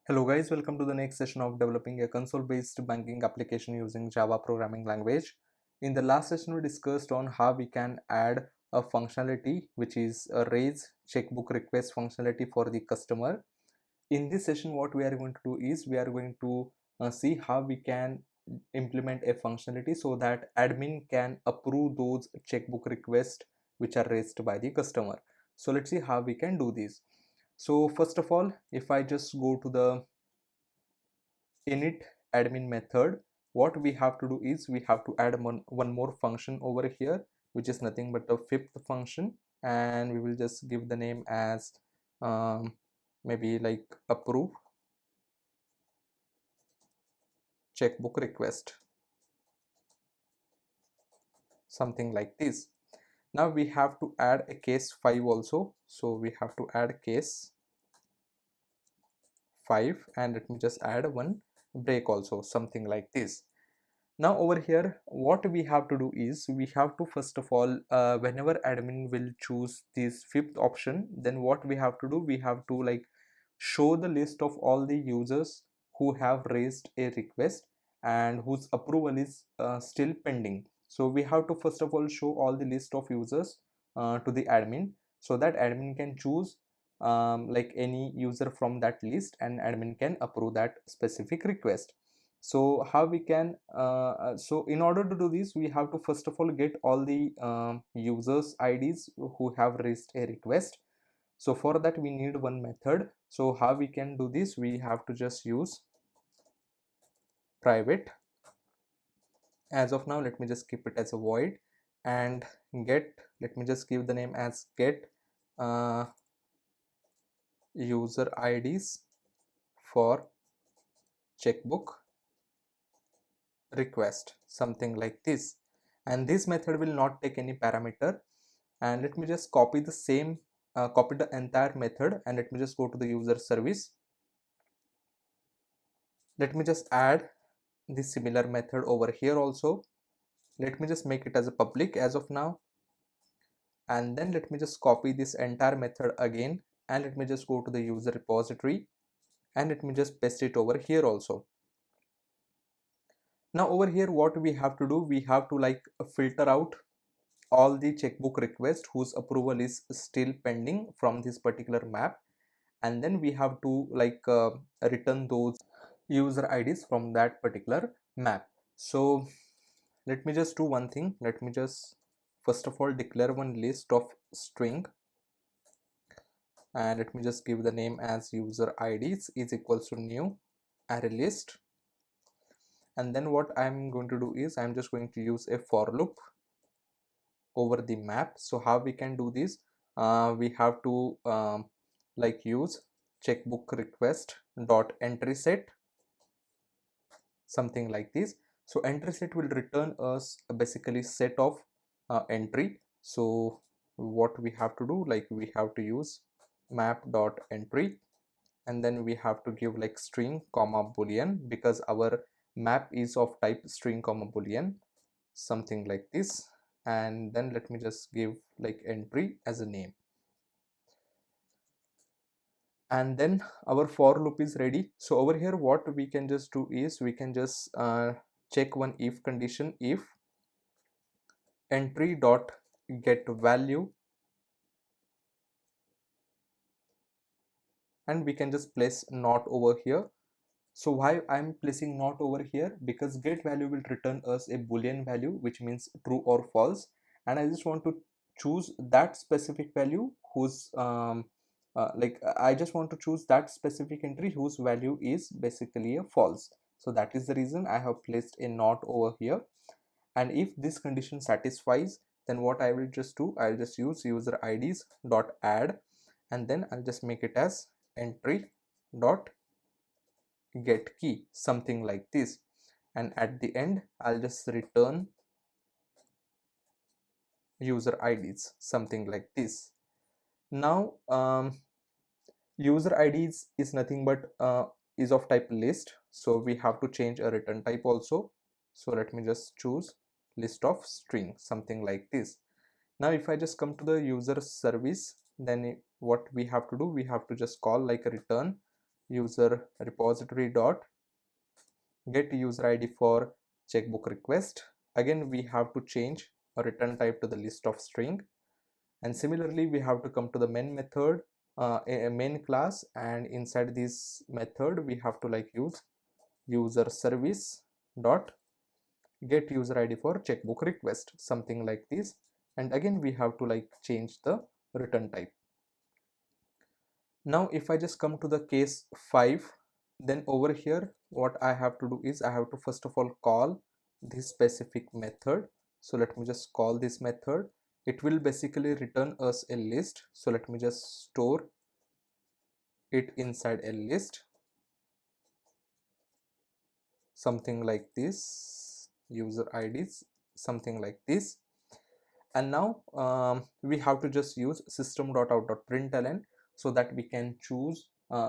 Hello guys, welcome to the next session of developing a console-based banking application using Java programming language. In the last session, we discussed on how we can add a functionality which is a raise checkbook request functionality for the customer. In this session, what we are going to do is we are going to see how we can implement a functionality so that admin can approve those checkbook requests which are raised by the customer. So let's see how we can do this. So first of all, if I just go to the init admin method, what we have to do is we have to add one more function over here, which is nothing but the fifth function, and we will just give the name as maybe like approve checkbook request, something like this. Now we have to add a case 5 also, so we have to add case 5, and let me just add one break also, something like this. Now over here, what we have to do is we have to first of all, whenever admin will choose this fifth option, then what we have to do, we have to like show the list of all the users who have raised a request and whose approval is still pending. So we have to first of all show all the list of users to the admin, so that admin can choose like any user from that list, and admin can approve that specific request. So how we can so in order to do this, we have to first of all get all the users IDs who have raised a request. So for that we need one method. So how we can do this, we have to just use private. As of now, let me just keep it as a void, and get, let me just give the name as get uh, user IDs for checkbook request, something like this. And this method will not take any parameter. And let me just copy the same copy the entire method, and let me just go to the user service. Let me just add the similar method over here also. Let me just make it as a public as of now, and then let me just copy this entire method again, and let me just go to the user repository, and let me just paste it over here also. Now over here, what we have to do, we have to like filter out all the checkbook requests whose approval is still pending from this particular map, and then we have to like return those user IDs from that particular map. So let me just do one thing. Let me just first of all declare one list of string, and let me just give the name as user IDs is equals to new array list. And then what I'm going to do is I'm just going to use a for loop over the map. So how we can do this, we have to like use checkbook request dot entry set, something like this. So entry set will return us basically set of entry. So what we have to do, like we have to use map dot entry, and then we have to give like string comma boolean, because our map is of type string comma boolean, something like this. And then let me just give like entry as a name, and then our for loop is ready. So over here, what we can just do is we can just check one if condition. If entry dot get value, and we can just place not over here. So why I'm placing not over here, because get value will return us a boolean value which means true or false, and I just want to choose that specific value whose I just want to choose that specific entry whose value is basically a false. So that is the reason I have placed a not over here. And if this condition satisfies, then what I will just do, I'll just use user IDs dot add, and then I'll just make it as entry dot get key, something like this. And at the end, I'll just return user IDs, something like this. Now user IDs is nothing but is of type list, so we have to change a return type also. So let me just choose list of string, something like this. Now if I just come to the user service, then what we have to do, we have to just call like a return user repository dot get user id for checkbook request. Again we have to change a return type to the list of string, and similarly we have to come to the main method, a main class, and inside this method we have to like use user service dot get user id for checkbook request, something like this. And again we have to like change the return type. Now if I just come to the case 5, then over here what I have to do is I have to first of all call this specific method. So let me just call this method. It will basically return us a list, so let me just store it inside a list, something like this, user IDs, something like this. And now we have to just use system.out.println so that we can choose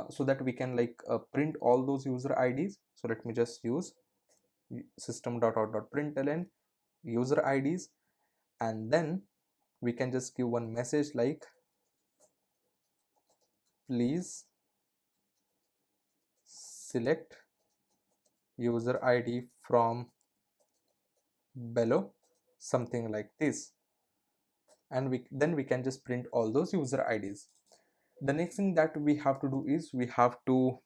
so that we can like print all those user IDs. So let me just use system.out.println user IDs, and then we can just give one message like please select user ID from below, something like this. And then we can just print all those user IDs. The next thing that we have to do is we have to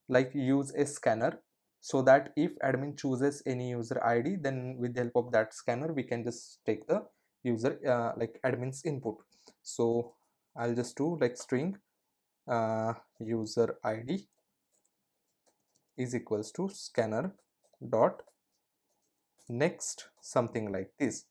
like use a scanner, so that if admin chooses any user ID, then with the help of that scanner we can just take the user like admin's input. So I'll just do like string user ID is equals to scanner dot next, something like this.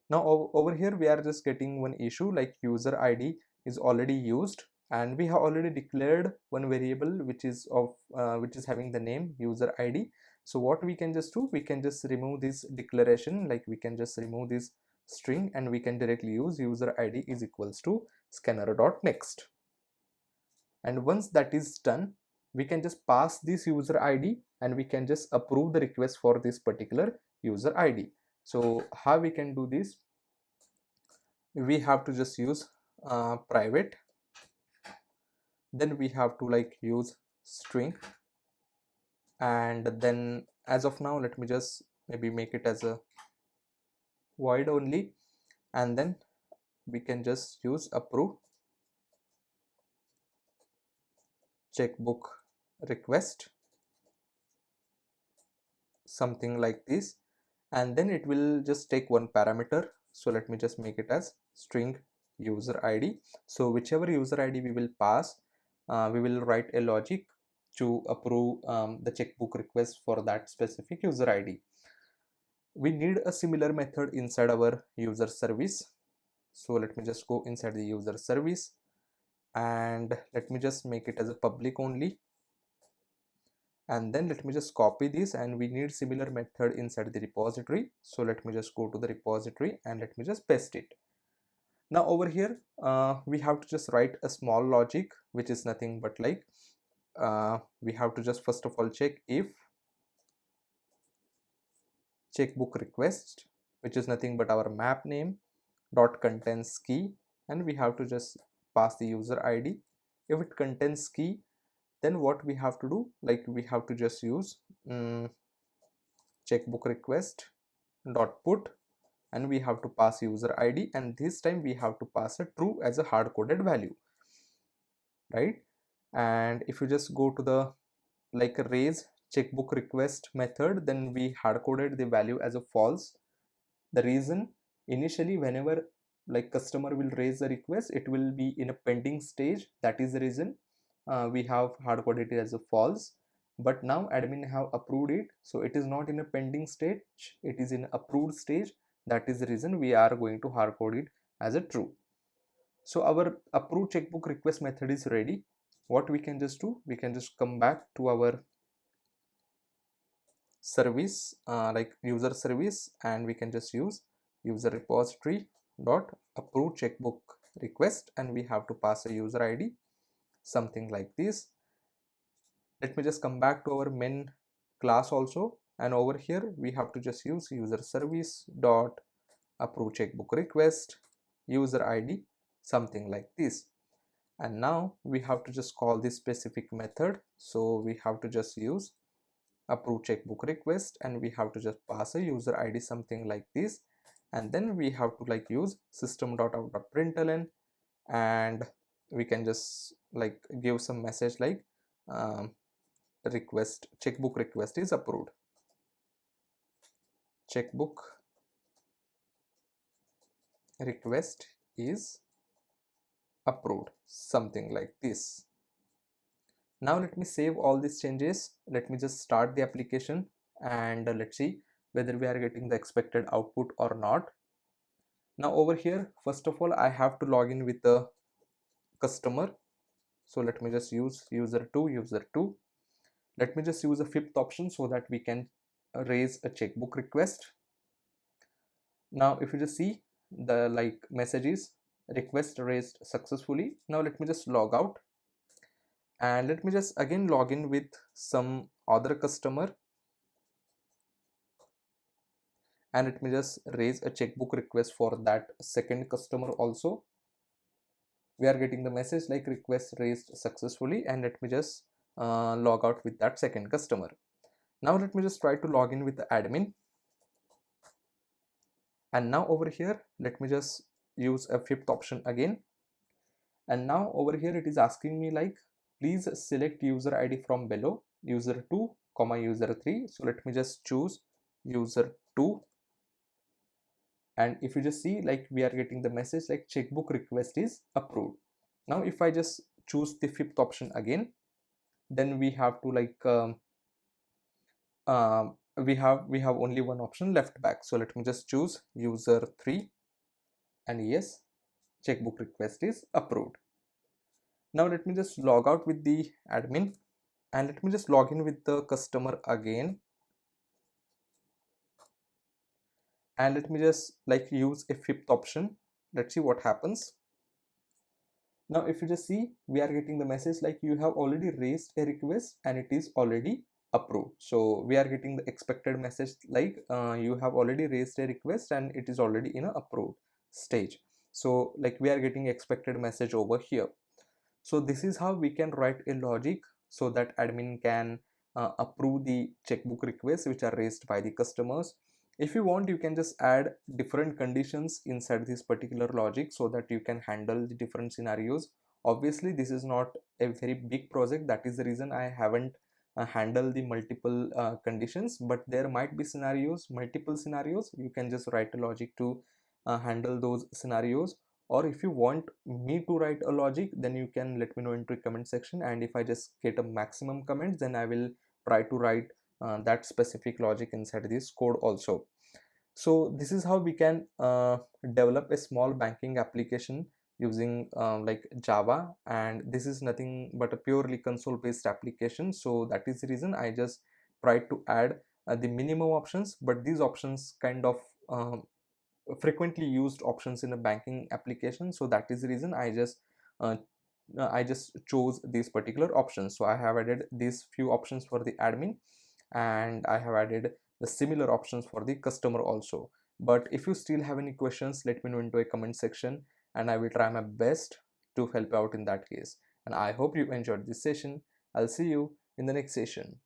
Now over here we are just getting one issue, like user ID is already used and we have already declared one variable which is of which is having the name user ID. So what we can just do, we can just remove this declaration, like we can just remove this string and we can directly use user ID is equals to scanner dot next. And once that is done, we can just pass this user ID and we can just approve the request for this particular user ID. So how we can do this, we have to just use private, then we have to like use string, and then as of now let me just maybe make it as a void only, and then we can just use approve checkbook request, something like this. And then it will just take one parameter, so let me just make it as string user ID. So whichever user ID we will pass, we will write a logic to approve the checkbook request for that specific user ID. We need a similar method inside our user service, so let me just go inside the user service and let me just make it as a public only, and then let me just copy this, and we need similar method inside the repository. So let me just go to the repository and let me just paste it. Now over here we have to just write a small logic which is nothing but like we have to just first of all check if checkbook request, which is nothing but our map name dot contains key, and we have to just pass the user ID. If it contains key, then what we have to do, like we have to just use checkbook request dot put, and we have to pass user ID, and this time we have to pass a true as a hard coded value, right? And if you just go to the like raise checkbook request method, then we hard coded the value as a false. The reason, initially whenever like customer will raise the request, it will be in a pending stage, that is the reason we have hard coded it as a false. But now admin have approved it, so it is not in a pending stage, it is in approved stage. That is the reason we are going to hard code it as a true. So our approved checkbook request method is ready. What we can just do, we can just come back to our service like user service, and we can just use user repository dot approve checkbook request, and we have to pass a user ID, something like this. Let me just come back to our main class also, and over here we have to just use user service dot approve checkbook request user ID, something like this. And now we have to just call this specific method. So we have to just use approve checkbook request, and we have to just pass a user ID something like this, and then we have to like use system.out.println, and we can just like give some message like request checkbook request is approved, checkbook request is approved, something like this. Now let me save all these changes. Let me just start the application, and let's see whether we are getting the expected output or not. Now over here, first of all, I have to log in with the customer. So let me just use user2. Let me just use a fifth option so that we can raise a checkbook request. Now if you just see the like messages, request raised successfully. Now let me just log out, and let me just again log in with some other customer, and let me just raise a checkbook request for that second customer also. We are getting the message like request raised successfully, and let me just log out with that second customer. Now let me just try to log in with the admin, and now over here let me just use a fifth option again, and now over here it is asking me like please select user ID from below, user2 comma user3. So let me just choose user2, and if you just see like we are getting the message like checkbook request is approved. Now if I just choose the fifth option again, then we have to like we have only one option left back. So let me just choose user3, and yes, checkbook request is approved. Now let me just log out with the admin, and let me just log in with the customer again, and let me just like use a fifth option. Let's see what happens. Now if you just see, we are getting the message like you have already raised a request and it is already approved. So we are getting the expected message like you have already raised a request and it is already in a approved stage. So like we are getting expected message over here. So this is how we can write a logic so that admin can approve the checkbook requests which are raised by the customers. If you want, you can just add different conditions inside this particular logic so that you can handle the different scenarios. Obviously this is not a very big project, that is the reason I haven't handled the multiple conditions, but there might be scenarios, multiple scenarios. You can just write a logic to handle those scenarios. Or if you want me to write a logic, then you can let me know into the comment section, and if I just get a maximum comments, then I will try to write that specific logic inside this code also. So this is how we can develop a small banking application using like Java, and this is nothing but a purely console based application. So that is the reason I just tried to add the minimum options, but these options kind of frequently used options in a banking application. So that is the reason uh, I just chose these particular options. So I have added these few options for the admin, and I have added the similar options for the customer also. But if you still have any questions, let me know into a comment section, and I will try my best to help out in that case. And I hope you enjoyed this session. I'll see you in the next session.